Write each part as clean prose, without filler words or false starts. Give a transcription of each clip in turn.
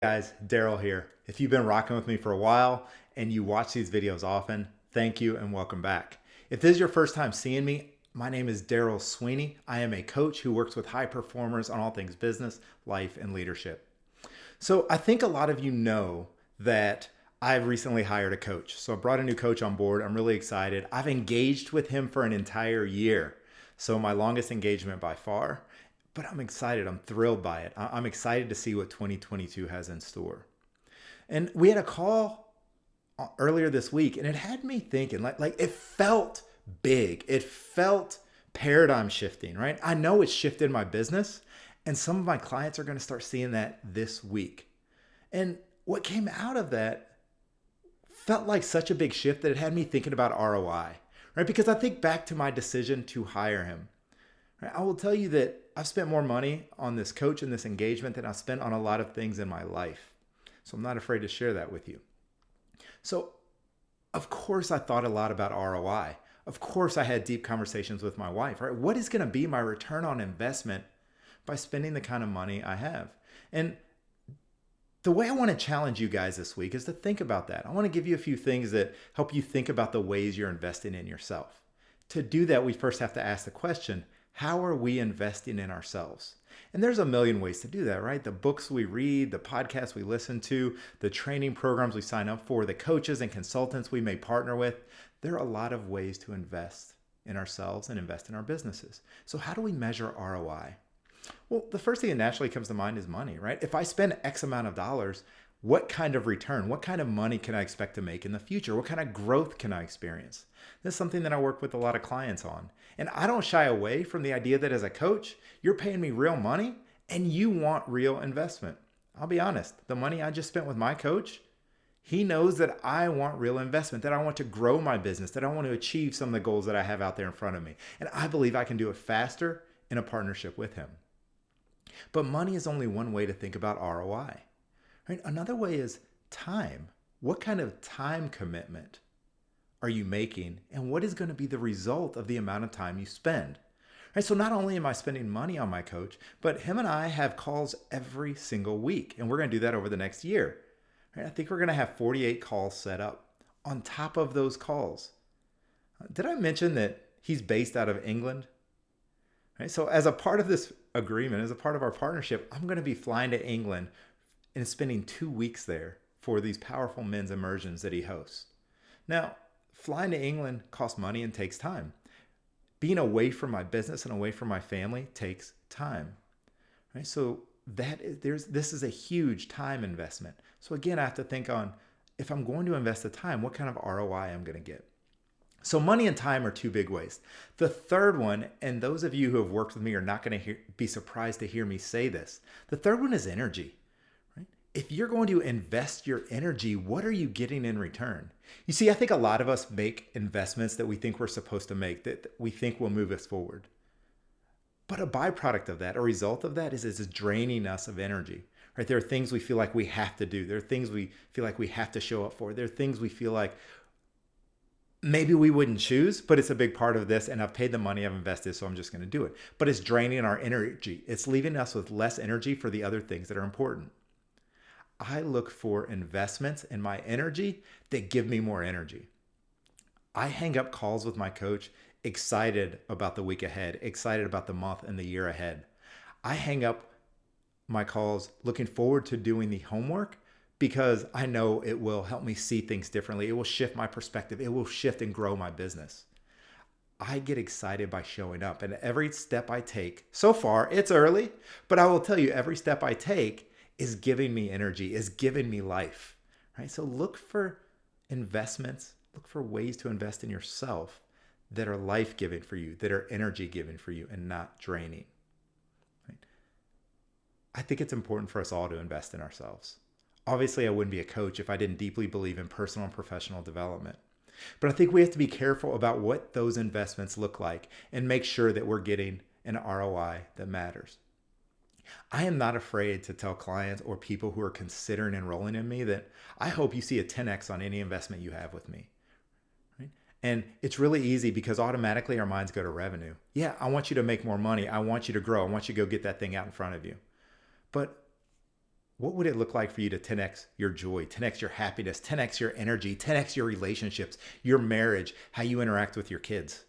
Guys, Daryl here. If you've been rocking with me for a while and you watch these videos often, thank you and welcome back. If this is your first time seeing me, my name is Daryl Sweeney. I am a coach who works with high performers on all things business, life, and leadership. So I think a lot of you know that I've recently hired a coach. So I brought a new coach on board. I'm really excited. I've engaged with him for an entire year. So my longest engagement by far, but I'm excited. I'm thrilled by it. I'm excited to see what 2022 has in store. And we had a call earlier this week and it had me thinking like it felt big. It felt paradigm shifting, right? I know it's shifted my business and some of my clients are going to start seeing that this week. And what came out of that felt like such a big shift that it had me thinking about ROI, right? Because I think back to my decision to hire him. Right? I will tell you that I've spent more money on this coach and this engagement than I've spent on a lot of things in my life. So I'm not afraid to share that with you. So, of course, I thought a lot about ROI. Of course, I had deep conversations with my wife, right? What is going to be my return on investment by spending the kind of money I have? And the way I want to challenge you guys this week is to think about that. I want to give you a few things that help you think about the ways you're investing in yourself. To do that, we first have to ask the question, how are we investing in ourselves? And there's a million ways to do that, right? The books we read, the podcasts we listen to, the training programs we sign up for, the coaches and consultants we may partner with. There are a lot of ways to invest in ourselves and invest in our businesses. So how do we measure ROI? Well, the first thing that naturally comes to mind is money, right? If I spend X amount of dollars, what kind of return, what kind of money can I expect to make in the future? What kind of growth can I experience? This is something that I work with a lot of clients on. And I don't shy away from the idea that as a coach, you're paying me real money and you want real investment. I'll be honest, the money I just spent with my coach, he knows that I want real investment, that I want to grow my business, that I want to achieve some of the goals that I have out there in front of me. And I believe I can do it faster in a partnership with him. But money is only one way to think about ROI. Right? Another way is time. What kind of time commitment are you making? And what is going to be the result of the amount of time you spend? Right? So not only am I spending money on my coach, but him and I have calls every single week. And we're going to do that over the next year. Right? I think we're going to have 48 calls set up. On top of those calls, did I mention that he's based out of England? Right? So as a part of this agreement, as a part of our partnership, I'm going to be flying to England and spending 2 weeks there for these powerful men's immersions that he hosts. Now, flying to England costs money and takes time. Being away from my business and away from my family takes time. Right? So this is a huge time investment. So again, I have to think on if I'm going to invest the time, what kind of ROI I'm going to get. So money and time are two big ways. The third one, and those of you who have worked with me are not going to be surprised to hear me say this. The third one is energy. Right? If you're going to invest your energy, what are you getting in return? You see, I think a lot of us make investments that we think we're supposed to make, that we think will move us forward. But a byproduct of that, a result of that is it's draining us of energy. Right? There are things we feel like we have to do. There are things we feel like we have to show up for. There are things we feel like maybe we wouldn't choose, but it's a big part of this. And I've paid the money, I've invested, so I'm just going to do it. But it's draining our energy. It's leaving us with less energy for the other things that are important. I look for investments in my energy that give me more energy. I hang up calls with my coach excited about the week ahead, excited about the month and the year ahead. I hang up my calls looking forward to doing the homework because I know it will help me see things differently. It will shift my perspective. It will shift and grow my business. I get excited by showing up, and every step I take, so far, it's early, but I will tell you, every step I take is giving me energy, is giving me life, right? So look for investments, look for ways to invest in yourself that are life-giving for you, that are energy-giving for you, and not draining. Right? I think it's important for us all to invest in ourselves. Obviously, I wouldn't be a coach if I didn't deeply believe in personal and professional development. But I think we have to be careful about what those investments look like and make sure that we're getting an ROI that matters. I am not afraid to tell clients or people who are considering enrolling in me that I hope you see a 10x on any investment you have with me. Right? And it's really easy because automatically our minds go to revenue. Yeah, I want you to make more money. I want you to grow. I want you to go get that thing out in front of you. But What would it look like for you to 10x your joy, 10x your happiness, 10x your energy, 10x your relationships, your marriage, how you interact with your kids,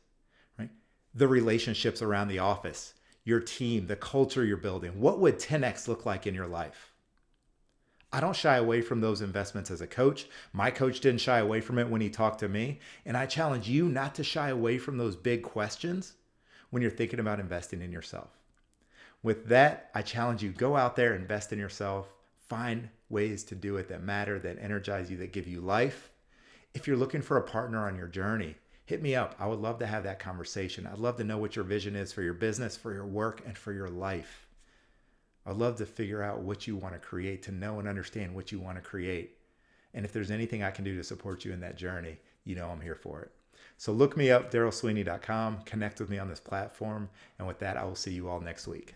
right? The relationships around the office, your team, the culture you're building. What would 10x look like in your life? I don't shy away from those investments as a coach. My coach didn't shy away from it when he talked to me. And I challenge you not to shy away from those big questions when you're thinking about investing in yourself. With that, I challenge you, go out there, invest in yourself, find ways to do it that matter, that energize you, that give you life. If you're looking for a partner on your journey, hit me up. I would love to have that conversation. I'd love to know what your vision is for your business, for your work, and for your life. I'd love to figure out what you want to create, to know and understand what you want to create. And if there's anything I can do to support you in that journey, you know I'm here for it. So look me up, DarylSweeney.com, connect with me on this platform. And with that, I will see you all next week.